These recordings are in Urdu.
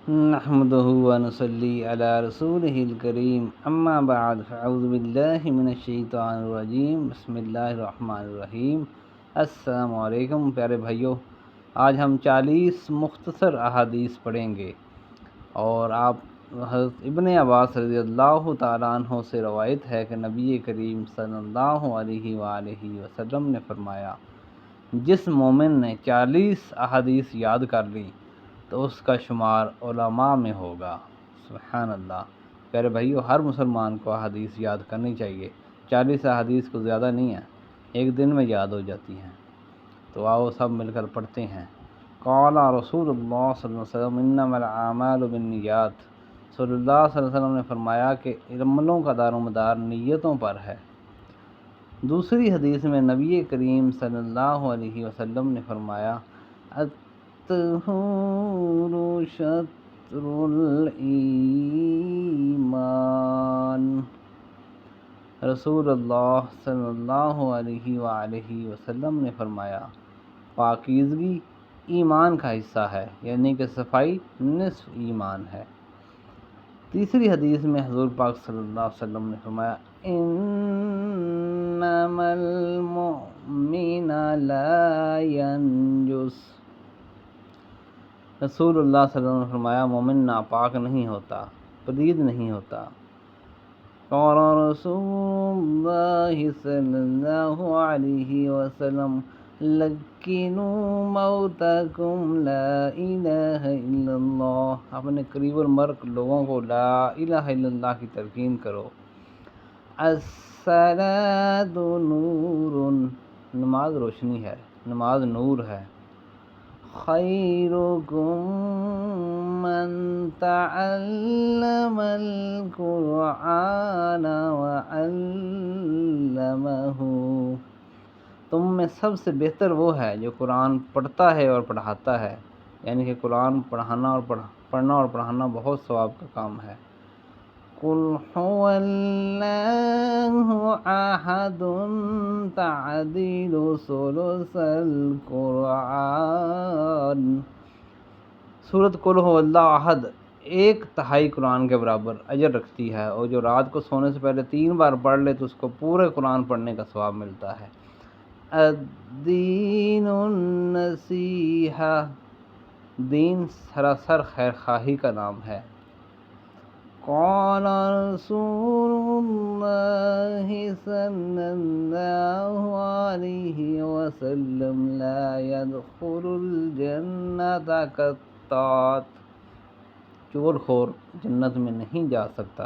نحمده ونصلي على رسوله الكريم اما بعد فاعوذ باللہ من الشیطان الرجیم بسم اللہ الرحمن الرحیم۔ السلام علیکم پیارے بھائیوں، آج ہم 40 مختصر احادیث پڑھیں گے، اور آپ حضرت ابن عباس رضی اللہ تعالیٰ عنہ سے روایت ہے کہ نبی کریم صلی اللہ علیہ وآلہ وسلم نے فرمایا، جس مومن نے 40 احادیث یاد کر لیں تو اس کا شمار علماء میں ہوگا۔ سبحان اللہ۔ پیارے بھائیو، ہر مسلمان کو احادیث یاد کرنی چاہیے۔ 40 احادیث کو زیادہ نہیں ہے، ایک دن میں یاد ہو جاتی ہیں، تو آؤ سب مل کر پڑھتے ہیں۔ قال رسول اللہ صلی اللہ علیہ وسلم انما الاعمال بالنیات۔ صلی اللہ صلی اللہ علیہ وسلم نے فرمایا کہ عملوں کا دار و مدار نیتوں پر ہے۔ دوسری حدیث میں نبی کریم صلی اللہ علیہ وسلم نے فرمایا، الطہور شطر الایمان۔ رسول اللہ صلی اللہ علیہ وآلہ وسلم نے فرمایا، پاکیزگی ایمان کا حصہ ہے، یعنی کہ صفائی نصف ایمان ہے۔ تیسری حدیث میں حضور پاک صلی اللہ علیہ وسلم نے فرمایا، انما المؤمن لا ینجس۔ رسول اللہ صلی اللہ علیہ وسلم نے فرمایا، مومن ناپاک نہیں ہوتا، پلید نہیں ہوتا۔ قال رسول اللہ صلی اللہ علیہ وسلم، لکنوا موتکم لا الہ الا اللہ۔ اپنے قریب المرگ لوگوں کو لا الہ الا اللہ کی تلقین کرو۔ الصلاۃ نور، نماز روشنی ہے، نماز نور ہے۔ خیرکم من تعلم القرآن وعلمہ۔ تم میں سب سے بہتر وہ ہے جو قرآن پڑھتا ہے اور پڑھاتا ہے، یعنی کہ قرآن پڑھنا اور پڑھانا بہت ثواب کا کام ہے۔ قل هو اللہ احد تعدیل ثلث القرآن۔ سورۃ قل هو اللہ احد 1/3 قرآن کے برابر اجر رکھتی ہے، اور جو رات کو سونے سے پہلے 3 بار پڑھ لے تو اس کو پورے قرآن پڑھنے کا ثواب ملتا ہے۔ الدین النصیحہ، دین سراسر خیر خواہی کا نام ہے۔ قال رسول اللہ صلی اللہ علیہ وسلم، لا يدخل الجنۃ قطات۔ چور خور جنت میں نہیں جا سکتا۔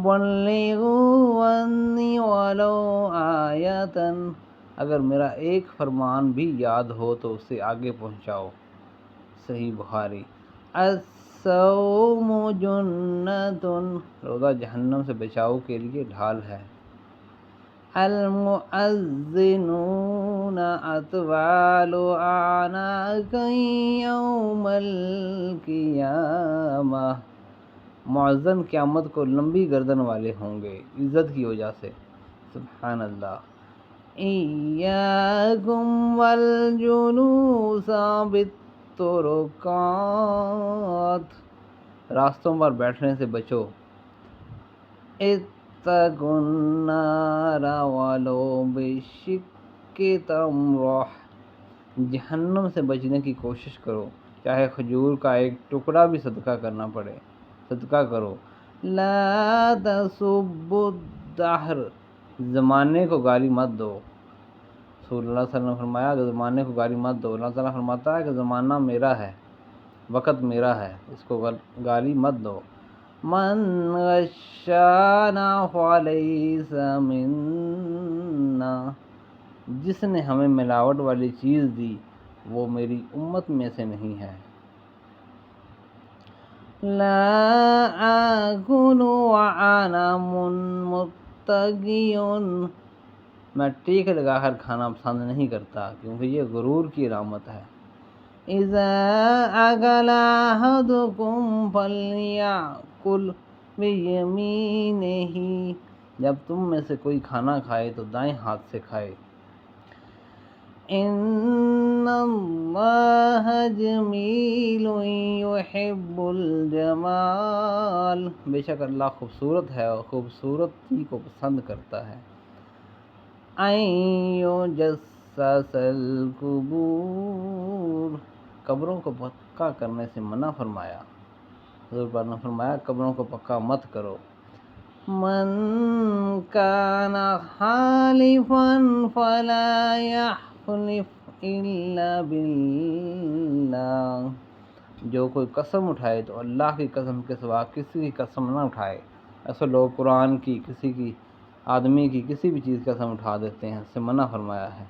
بلغوا عنی ولو آیۃ، اگر میرا ایک فرمان بھی یاد ہو تو اسے آگے پہنچاؤ۔ صحیح بخاری۔ الصوم جنۃ، روزہ جہنم سے بچاؤ کے لیے ڈھال ہے۔ المؤذنون اطوال اعناق یوم القیامہ، مؤذن قیامت کو لمبی گردن والے ہوں گے عزت کی وجہ سے۔ سبحان اللہ۔ ایاکم والجلوس بالطرقات، راستوں پر بیٹھنے سے بچو۔ اتقوا النار ولو بشق تمرہ، جہنم سے بچنے کی کوشش کرو، چاہے کھجور کا ایک ٹکڑا بھی صدقہ کرنا پڑے، صدقہ کرو۔ لا تسبوا الدہر، زمانے کو گالی مت دو۔ رسول اللہ صلی اللہ علیہ وسلم نے فرمایا کہ زمانے کو گالی مت دو۔ اللہ تعالیٰ فرماتا ہے کہ زمانہ میرا ہے، وقت میرا ہے، اس کو گالی مت دو۔ من غشانا فلیس منا، جس نے ہمیں ملاوٹ والی چیز دی وہ میری امت میں سے نہیں ہے۔ لا آکل وانا متقی، میں ٹیک لگا کر کھانا پسند نہیں کرتا، کیونکہ یہ غرور کی علامت ہے۔ اذا اکل احدکم فلیأکل بیمینہ، جب تم میں سے کوئی کھانا کھائے تو دائیں ہاتھ سے کھائے۔ ان اللہ جمیل یحب الجمال، بے شک اللہ خوبصورت ہے اور خوبصورتی کو پسند کرتا ہے. ان یجسس القبور، قبروں کو پکا کرنے سے منع فرمایا. حضور پاک نے فرمایا قبروں کو پکا مت کرو. من کان حالفا فلا یحلف الا باللہ، جو کوئی قسم اٹھائے تو اللہ کی قسم کے سوا کسی کی قسم نہ اٹھائے. ایسے لوگ قرآن کی، کسی کی، آدمی کی، کسی بھی چیز کی قسم اٹھا دیتے ہیں، اس سے منع فرمایا ہے.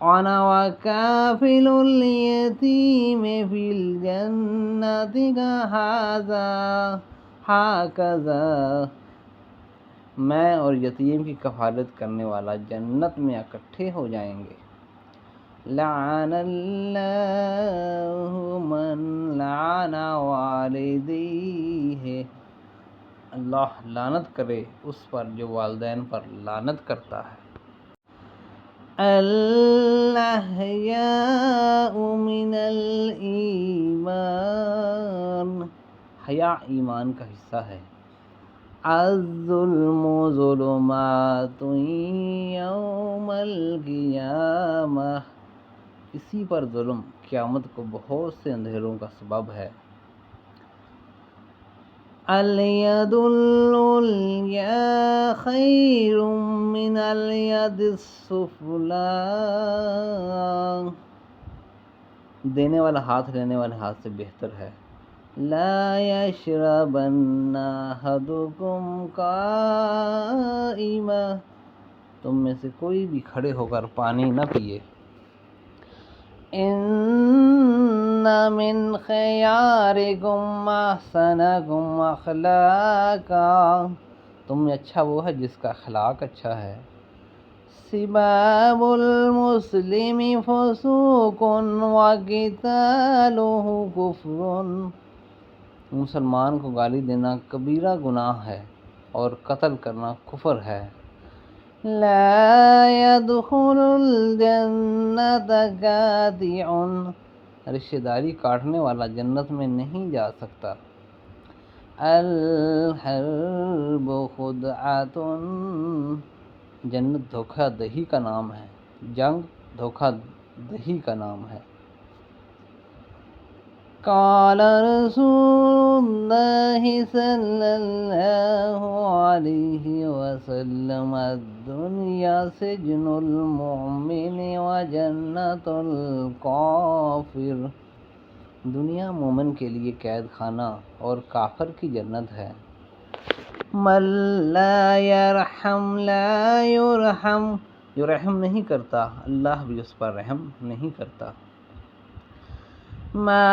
انا وکافل الیتیم فی الجنۃ ہکذا، میں اور یتیم کی کفالت کرنے والا جنت میں اکٹھے ہو جائیں گے. لعن اللہ من لعن والدیہ، اللہ لعنت کرے اس پر جو والدین پر لعنت کرتا ہے. الحیاء من الایمان، حیا ایمان کا حصہ ہے. الظلم ظلمات یوم القیامہ، کسی پر ظلم قیامت کو بہت سے اندھیروں کا سبب ہے. الید العلیٰ خیر من الید السفلیٰ، دینے والا ہاتھ لینے والے ہاتھ سے بہتر ہے. لا یشربن احدکم قائما، تم میں سے کوئی بھی کھڑے ہو کر پانی نہ پیے. ان من خیارکم احسنکم اخلاقا، تم میں اچھا وہ ہے جس کا اخلاق اچھا ہے. سباب المسلم فسوق وقتالہ کفر، مسلمان کو گالی دینا کبیرہ گناہ ہے اور قتل کرنا کفر ہے. لا يدخل الجنۃ قاطع، رشتہ داری کاٹنے والا جنت میں نہیں جا سکتا. الحرب خدعۃ، جنت دھوکہ دہی کا نام ہے، جنگ دھوکہ دہی کا نام ہے. قال رسول اللہ صلی اللہ علیہ وسلم الدنیا سجن المؤمن وجنت الکافر، دنیا مومن کے لیے قید خانہ اور کافر کی جنت ہے. من لا یرحم لا یرحم، جو رحم نہیں کرتا اللہ بھی اس پر رحم نہیں کرتا. ما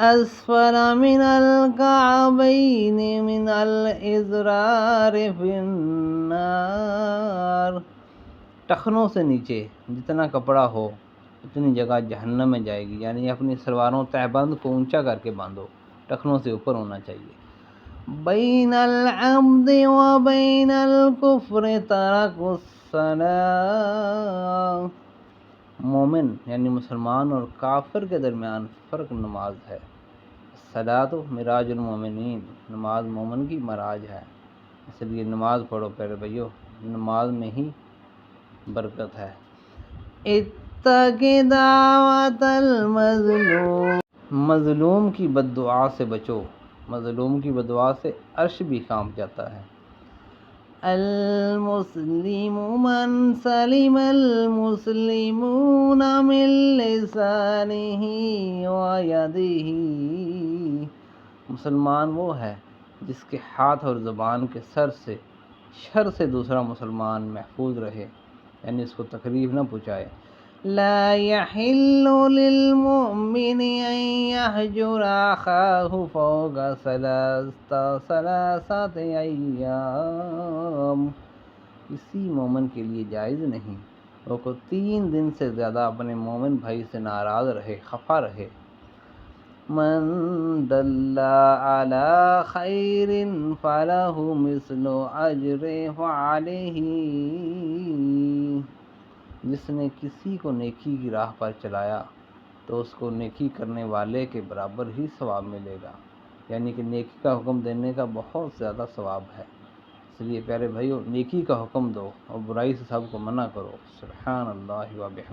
اسفل من الکعبین من الازرار فی النار، ٹخنوں سے نیچے جتنا کپڑا ہو اتنی جگہ جہنم میں جائے گی. یعنی اپنی سلواروں تہبند کو اونچا کر کے باندھو، ٹخنوں سے اوپر ہونا چاہیے. بین العبد و بین الکفر ترک الصلاۃ، مومن یعنی مسلمان اور کافر کے درمیان فرق نماز ہے. الصلاۃ معراج المومنین، نماز مومن کی معراج ہے، اس لیے نماز پڑھو پیارے بھائیو، نماز میں ہی برکت ہے. اتق دعوت المظلوم، مظلوم کی بد دعا سے بچو، مظلوم کی بد دعا سے عرش بھی کانپ جاتا ہے. المسلم من سلم المسلمون من لسانہ ویدہ، مسلمان وہ ہے جس کے ہاتھ اور زبان کے شر سے دوسرا مسلمان محفوظ رہے، یعنی اس کو تکلیف نہ پہنچائے. لا یحل للمؤمن ان یہجر اخاہ فوق ثلاثۃ ایام، کسی مومن کے لیے جائز نہیں وہ کو 3 دن سے زیادہ اپنے مومن بھائی سے ناراض رہے، خفا رہے. من دل علی خیر فلہ مثل اجر فاعلہ، جس نے کسی کو نیکی کی راہ پر چلایا تو اس کو نیکی کرنے والے کے برابر ہی ثواب ملے گا، یعنی کہ نیکی کا حکم دینے کا بہت زیادہ ثواب ہے۔ اس لیے پیارے بھائیو، نیکی کا حکم دو اور برائی سے سب کو منع کرو۔ سبحان اللہ و بحمدہ۔